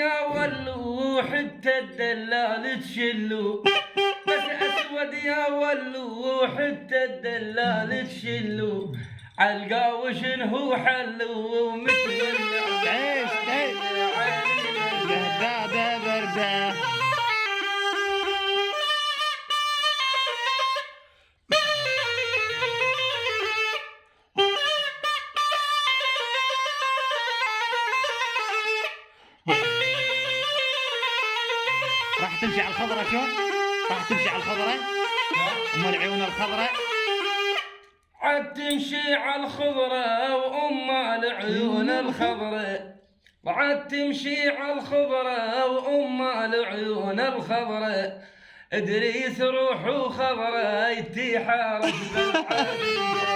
يا ولو حتى الدلال تشلو، بس اسود يا ولو حتى الدلال تشلو، عالقاوش هو حلو مثل تعيش بهدادة بردة. راح تمشي على الخضرة شلون؟ راح تمشي على الخضرة؟ ام العيون الخضرة؟ عاد تمشي على الخضرة وام العيون الخضرة، عاد تمشي على الخضرة وام العيون الخضرة، ادريس روحه خضرة يتيح رجب العادية.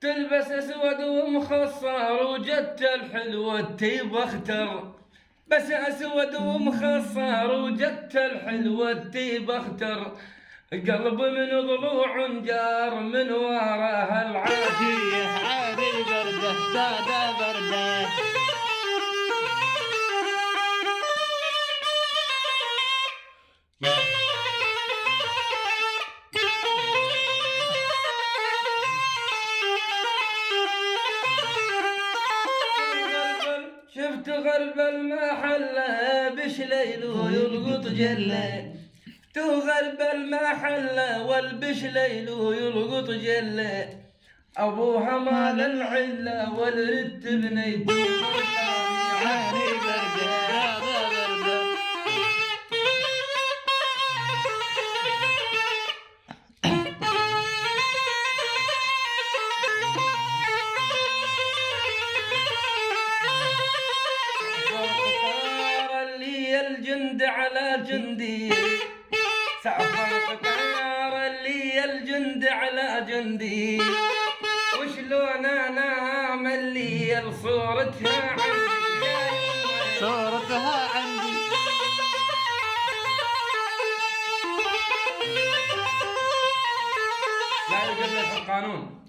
تلبس اسود ومخصر وجدت الحلوة تيب اختر، بس اسود ومخصر وجدت الحلوة تيب اختر، قلب من ضلوع جار من وراها العادية. عادي بردة سادة بردة. شفت غرب المحلة بشليله يلقط جلة، تو غرب المحلة والبشليله يلقط جلة، ابوها مال العلة والرد بنيته عادي بردة سادة بردة. الجند على جندي، سافر قطار اللي الجند على جندي، وشلون انا ملي صورتها عندي، صورتها عندي. لا يقلل القانون.